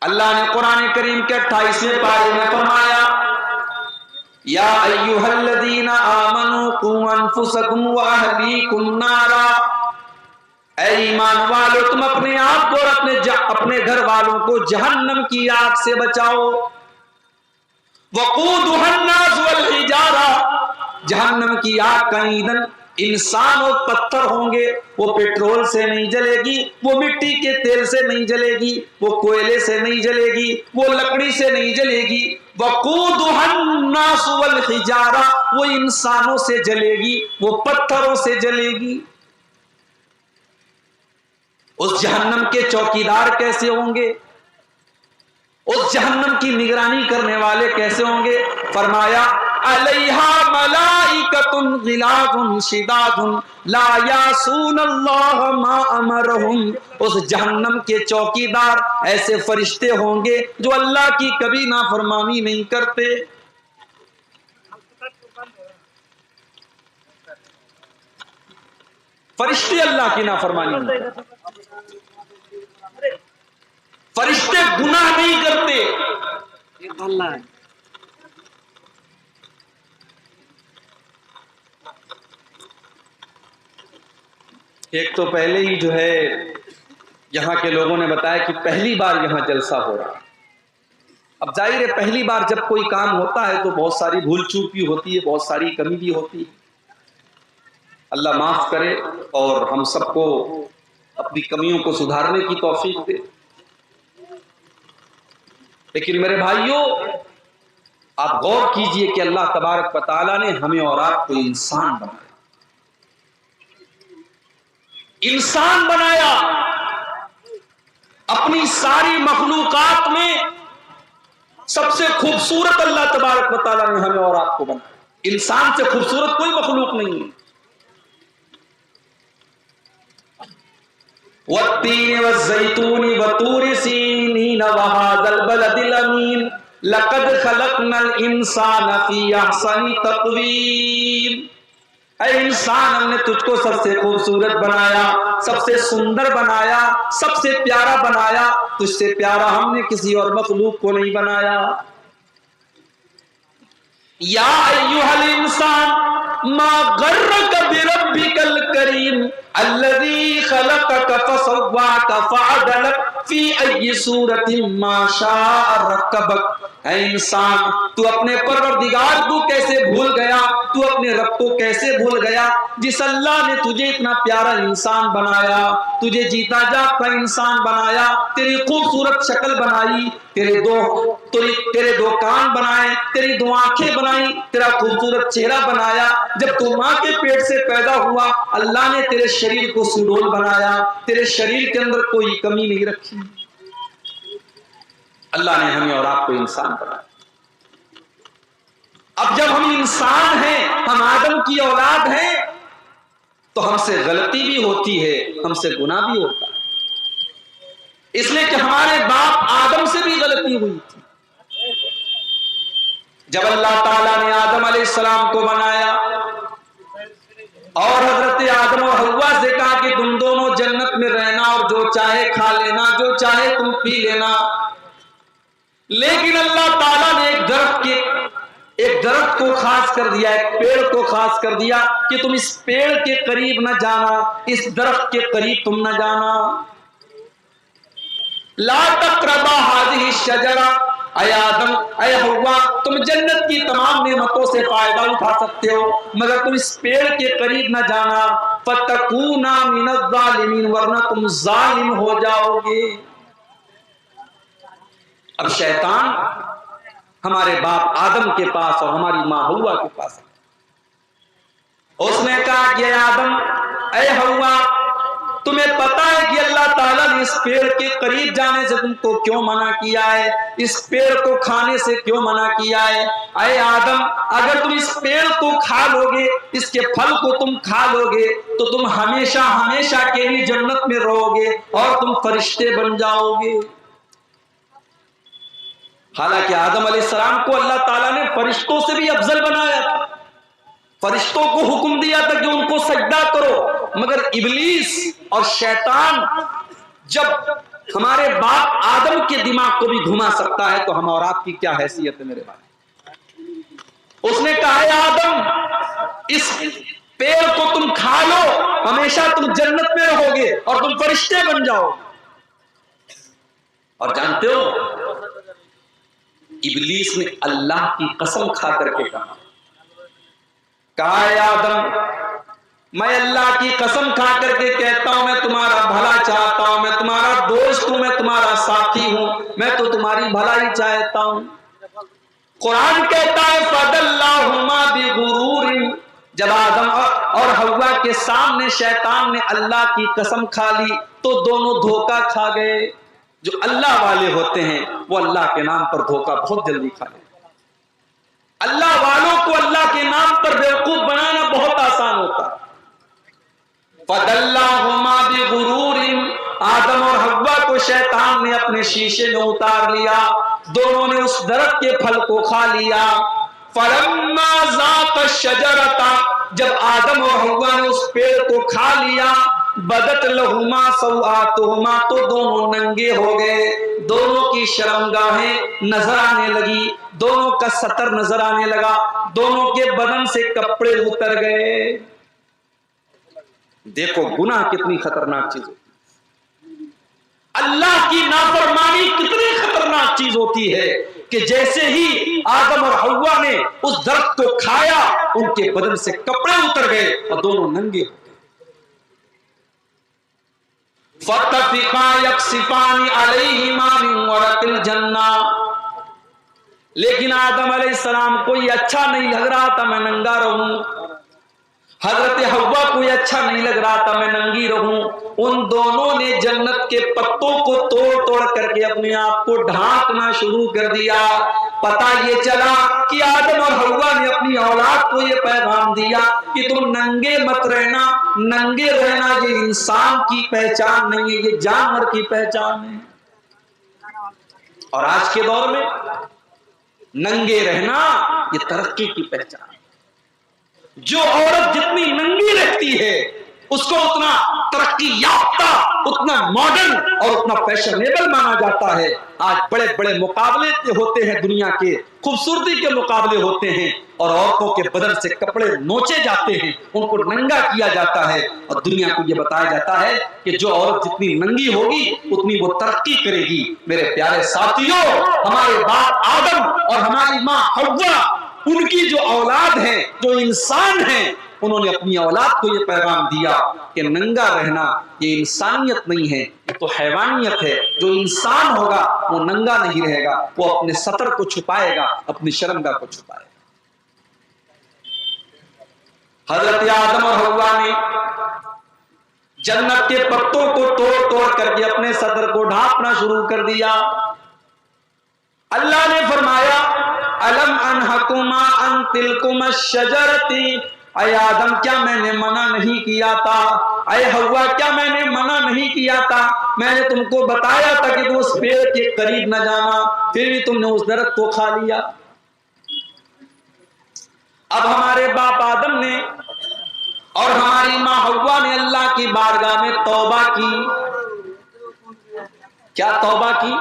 اللہ نے قرآن کریم کے 28ویں پارے میں فرمایا یا ایھا الذین آمنوا قوا انفسکم واہلیکم نارا، اے ایمان والو تم اپنے آپ کو اور اپنے گھر والوں کو جہنم کی آگ سے بچاؤ۔ وقودھا الناس والحجارہ، جہنم کی آگ کا ایندھن انسان اور پتھر ہوں گے، وہ پیٹرول سے نہیں جلے گی، وہ مٹی کے تیل سے نہیں جلے گی، وہ کوئلے سے نہیں جلے گی، وہ لکڑی سے نہیں جلے گی۔ وقودھا الناس والحجارہ، وہ انسانوں سے جلے گی، وہ پتھروں سے جلے گی۔ اس جہنم کے چوکیدار کیسے ہوں گے؟ اس جہنم کی نگرانی کرنے والے کیسے ہوں گے؟ فرمایا علیہا ملائکۃ غلاظ شداد لا یعصون اللہ ما امرہم، اس جہنم کے چوکیدار ایسے فرشتے ہوں گے جو اللہ کی کبھی نافرمانی نہیں کرتے۔ فرشتے اللہ کی نافرمانی نہیں کرتے، فرشتے گناہ نہیں کرتے۔ ایک تو پہلے ہی جو ہے یہاں کے لوگوں نے بتایا کہ پہلی بار یہاں جلسہ ہو رہا ہے۔ اب ظاہر ہے پہلی بار جب کوئی کام ہوتا ہے تو بہت ساری بھول چوک بھی ہوتی ہے، بہت ساری کمی بھی ہوتی ہے۔ اللہ معاف کرے اور ہم سب کو اپنی کمیوں کو سدھارنے کی توفیق دے۔ لیکن میرے بھائیوں، آپ غور کیجئے کہ اللہ تبارک و تعالیٰ نے ہمیں اور آپ کو انسان بنایا، انسان بنایا۔ اپنی ساری مخلوقات میں سب سے خوبصورت اللہ تبارک و تعالیٰ نے ہمیں اور آپ کو بنایا۔ انسان سے خوبصورت کوئی مخلوق نہیں ہے۔ والتین والزیتون وطور سینین وہذا البلد الامین لقد خلقنا الانسان فی احسن تقویم، اے انسان ہم نے تجھ کو سب سے خوبصورت بنایا، سب سے سندر بنایا، سب سے پیارا بنایا، تجھ سے پیارا ہم نے کسی اور مخلوق کو نہیں بنایا۔ یا ایھا الانسان ما غرک بربک الکریم الذی خلقک فسواک فعدلک فی ای صورت ما شاء رکبک، اے انسان تو اپنے پروردگار کو کیسے بھول گیا، تو اپنے رب کو کیسے بھول گیا جس اللہ نے تجھے اتنا پیارا انسان بنایا، تجھے جیتا جاگتا انسان بنایا، تیری خوبصورت شکل بنائی، تیرے دو کان بنائے، تیری 2 آنکھیں بنائی، تیرا خوبصورت چہرہ بنایا۔ جب تو ماں کے پیٹ سے پیدا ہوا اللہ نے تیرے شریر کو سڈول بنایا، تیرے شریر کے اندر کوئی کمی نہیں رکھی۔ اللہ نے ہمیں اور آپ کو انسان بنایا۔ اب جب ہم انسان ہیں، ہم آدم کی اولاد ہیں، تو ہم سے غلطی بھی ہوتی ہے، ہم سے گناہ بھی ہوتا ہے، اس لیے کہ ہمارے باپ آدم سے بھی غلطی ہوئی تھی۔ جب اللہ تعالیٰ نے آدم علیہ السلام کو بنایا اور حضرت آدم و حوا سے کہا کہ تم دونوں جنت میں رہنا اور جو چاہے کھا لینا، جو چاہے تم پی لینا، لیکن اللہ تعالیٰ نے ایک درخت کو خاص کر دیا، ایک پیڑ کو خاص کر دیا کہ تم اس پیڑ کے قریب نہ جانا، اس درخت کے قریب تم نہ جانا۔ لا تقربا هذه الشجرہ، اے آدم اے حوا تم جنت کی تمام نعمتوں سے فائدہ اٹھا سکتے ہو مگر تم اس پیڑ کے قریب نہ جانا، فتکونا من الظالمین، ورنہ تم ظالم ہو جاؤ گے۔ اب شیطان ہمارے باپ آدم کے پاس اور ہماری ماں حوا کے پاس، اس نے کہا کہ اے آدم اے حوا تمہیں پتا ہے کہ اللہ تعالیٰ نے اس پیڑ کے قریب جانے سے تم کو کیوں منع کیا ہے، اس پیڑ کو کھانے سے کیوں منع کیا ہے؟ اے آدم اگر تم اس پیڑ کو کھا لو گے، اس کے پھل کو تم کھا لو گے تو تم ہمیشہ ہمیشہ کے لیے جنت میں رہو گے اور تم فرشتے بن جاؤ گے۔ حالانکہ آدم علیہ السلام کو اللہ تعالیٰ نے فرشتوں سے بھی افضل بنایا تھا، فرشتوں کو حکم دیا تھا کہ ان کو سجدہ کرو، مگر ابلیس اور شیطان جب ہمارے باپ آدم کے دماغ کو بھی گھما سکتا ہے تو ہم اور آپ کی کیا حیثیت ہے میرے بھائی؟ اس نے کہا ہے آدم اس پیڑ کو تم کھا لو، ہمیشہ تم جنت میں رہو گے اور تم فرشتے بن جاؤ۔ اور جانتے ہو ابلیس نے اللہ کی قسم کھا کر کے کہا ہے آدم میں اللہ کی قسم کھا کر کے کہتا ہوں میں تمہارا بھلا چاہتا ہوں، میں تمہارا دوست ہوں، میں تمہارا ساتھی ہوں، میں تو تمہاری بھلائی چاہتا ہوں۔ قرآن کہتا ہے فَدَلَّاهُمَا بِغُرُورٍ، جب آدم اور حوا کے سامنے شیطان نے اللہ کی قسم کھا لی تو دونوں دھوکہ کھا گئے۔ جو اللہ والے ہوتے ہیں وہ اللہ کے نام پر دھوکہ بہت جلدی کھا گئے۔ اللہ والوں کو اللہ کے نام پر بیوقوف بنانا بہت آسان ہوتا ہے۔ فَدَلَّاهُمَا بِغُرُورٍ، آدم اور حوا کو شیطان نے اپنے شیشے میں اتار لیا، دونوں نے اس درخت کے پھل کو کھا لیا۔ فَلَمَّا ذَاقَا الشَّجَرَةَ، جب آدم اور حوا نے اس پیڑ کو کھا لیا، بدت لَهُمَا سَوْآتُهُمَا، تو دونوں ننگے ہو گئے، دونوں کی شرمگاہیں نظر آنے لگی، دونوں کا ستر نظر آنے لگا، دونوں کے بدن سے کپڑے اتر گئے۔ دیکھو گناہ کتنی خطرناک چیز ہوتی ہے، اللہ کی نافرمانی کتنی خطرناک چیز ہوتی ہے کہ جیسے ہی آدم اور حوا نے اس درخت کو کھایا ان کے بدن سے کپڑے اتر گئے اور دونوں ننگے ہو گئے۔ فَاتَّفِقَا يَقْصِفَانِ عَلَيْهِمَا مِنْ وَرَقِ الْجَنَّةِ، لیکن آدم علیہ السلام کو یہ اچھا نہیں لگ رہا تھا میں ننگا رہوں، حضرت حوا کو یہ اچھا نہیں لگ رہا تھا میں ننگی رہوں، ان دونوں نے جنت کے پتوں کو توڑ توڑ کر کے اپنے آپ کو ڈھانکنا شروع کر دیا۔ پتہ یہ چلا کہ آدم اور حوا نے اپنی اولاد کو یہ پیغام دیا کہ تم ننگے مت رہنا، ننگے رہنا یہ انسان کی پہچان نہیں ہے، یہ جانور کی پہچان ہے۔ اور آج کے دور میں ننگے رہنا یہ ترقی کی پہچان ہے۔ جو عورت جتنی ننگی رہتی ہے اس کو اتنا ترقی یافتہ، اتنا ماڈرن اور اتنا فیشنیبل مانا جاتا ہے۔ آج بڑے بڑے مقابلے ہوتے ہیں، دنیا کے خوبصورتی کے مقابلے ہوتے ہیں اور عورتوں کے بدن سے کپڑے نوچے جاتے ہیں، ان کو ننگا کیا جاتا ہے اور دنیا کو یہ بتایا جاتا ہے کہ جو عورت جتنی ننگی ہوگی اتنی وہ ترقی کرے گی۔ میرے پیارے ساتھیوں، ہمارے باپ آدم اور ہماری ماں حوا، ان کی جو اولاد ہیں، جو انسان ہیں، انہوں نے اپنی اولاد کو یہ پیغام دیا کہ ننگا رہنا یہ انسانیت نہیں ہے، یہ تو حیوانیت ہے۔ جو انسان ہوگا وہ ننگا نہیں رہے گا، وہ اپنے ستر کو چھپائے گا، اپنی شرمگاہ کو چھپائے گا۔ حضرت آدم اور حوا نے جنت کے پتوں کو توڑ توڑ کر کے اپنے ستر کو ڈھانپنا شروع کر دیا۔ اللہ نے فرمایا الم انہکما ان تلکما الشجرتی، اے آدم کیا میں نے منع نہیں کیا تھا، اے حوا کیا میں نے منع نہیں کیا تھا، میں نے تم کو بتایا تھا کہ تم اس پیڑ کے قریب نہ جانا، پھر بھی تم نے اس درخت کو کھا لیا۔ اب ہمارے باپ آدم نے اور ہماری ماں حوا نے اللہ کی بارگاہ میں توبہ کی۔ کیا توبہ کی؟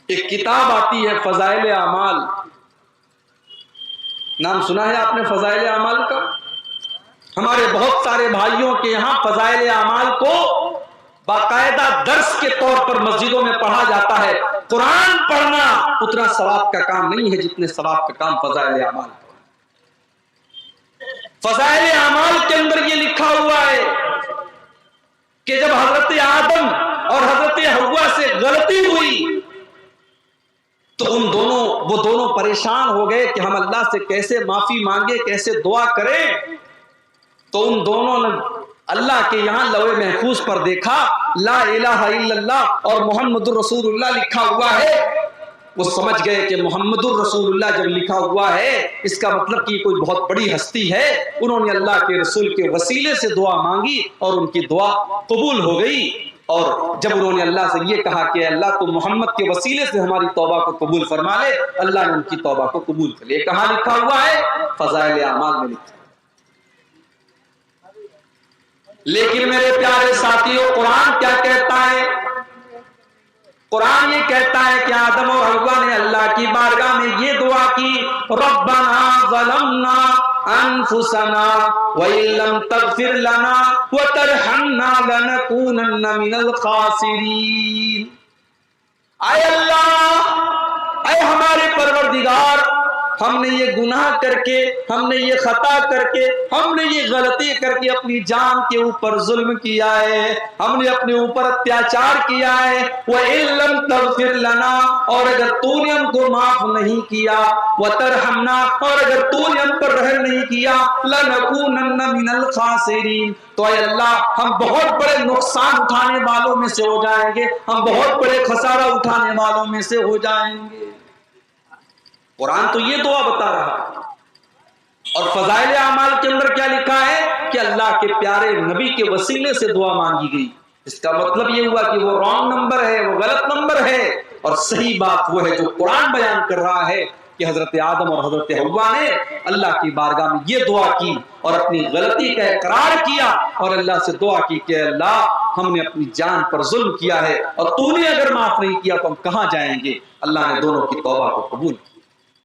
ایک کتاب آتی ہے فضائل اعمال، نام سنا ہے آپ نے فضائل اعمال کا؟ ہمارے بہت سارے بھائیوں کے یہاں فضائل اعمال کو باقاعدہ درس کے طور پر مسجدوں میں پڑھا جاتا ہے۔ قرآن پڑھنا اتنا ثواب کا کام نہیں ہے جتنے ثواب کا کام فضائل اعمال کا۔ فضائل اعمال کے اندر یہ لکھا ہوا ہے کہ جب حضرت آدم اور حضرت حوا سے غلطی ہوئی تو وہ دونوں پریشان ہو گئے کہ ہم اللہ سے کیسے معافی مانگے، کیسے دعا کریں۔ تو ان دونوں نے اللہ کے یہاں لوح محفوظ پر دیکھا لا الہ الا اللہ اور محمد الرسول اللہ لکھا ہوا ہے۔ وہ سمجھ گئے کہ محمد الرسول اللہ جب لکھا ہوا ہے اس کا مطلب کہ کوئی بہت بڑی ہستی ہے۔ انہوں نے اللہ کے رسول کے وسیلے سے دعا مانگی اور ان کی دعا قبول ہو گئی۔ اور جب انہوں نے اللہ سے یہ کہا کہ اللہ تو محمد کے وسیلے سے ہماری توبہ کو قبول فرما لے، اللہ نے ان کی توبہ کو قبول کر لیا۔ کہاں لکھا ہوا ہے؟ فضائل اعمال میں لکھا ہے۔ لیکن میرے پیارے ساتھیوں، قرآن کیا کہتا ہے؟ قرآن یہ کہتا ہے کہ آدم اور حوا نے اللہ کی بارگاہ میں یہ دعا کی، ربنا ظلمنا انفسنا وَإِن لَّمْ تَغْفِرْ لَنَا وَتَرْحَمْنَا لَنَكُونَنَّ مِنَ الْخَاسِرِينَ۔ اے اللہ، اے ہمارے پروردگار، ہم نے یہ گناہ کر کے، ہم نے یہ خطا کر کے، ہم نے یہ غلطی کر کے اپنی جان کے اوپر ظلم کیا ہے، ہم نے اپنے اوپر اتیاچار کیا ہے۔ وَإِن لَّمْ تَغْفِرْ لَنَا، اور اگر تو نے ہم کو معاف نہیں کیا، وَتَرْحَمْنَا، اور اگر تو نے ہم پر رحم نہیں کیا، لَنَكُونَنَّ مِنَ الْخَاسِرِينَ، تو اے اللہ ہم بہت بڑے نقصان اٹھانے والوں میں سے ہو جائیں گے، ہم بہت بڑے خسارہ اٹھانے والوں میں سے ہو جائیں گے۔ قرآن تو یہ دعا بتا رہا ہے، اور فضائل اعمال کے اندر کیا لکھا ہے کہ اللہ کے پیارے نبی کے وسیلے سے دعا مانگی گئی۔ اس کا مطلب یہ ہوا کہ وہ رانگ نمبر ہے، وہ غلط نمبر ہے، اور صحیح بات وہ ہے جو قرآن بیان کر رہا ہے کہ حضرت آدم اور حضرت حوا نے اللہ کی بارگاہ میں یہ دعا کی اور اپنی غلطی کا اقرار کیا، اور اللہ سے دعا کی کہ اللہ ہم نے اپنی جان پر ظلم کیا ہے، اور تو نے اگر معاف نہیں کیا تو ہم کہاں جائیں گے۔ اللہ نے دونوں کی توبہ کو قبول کیا۔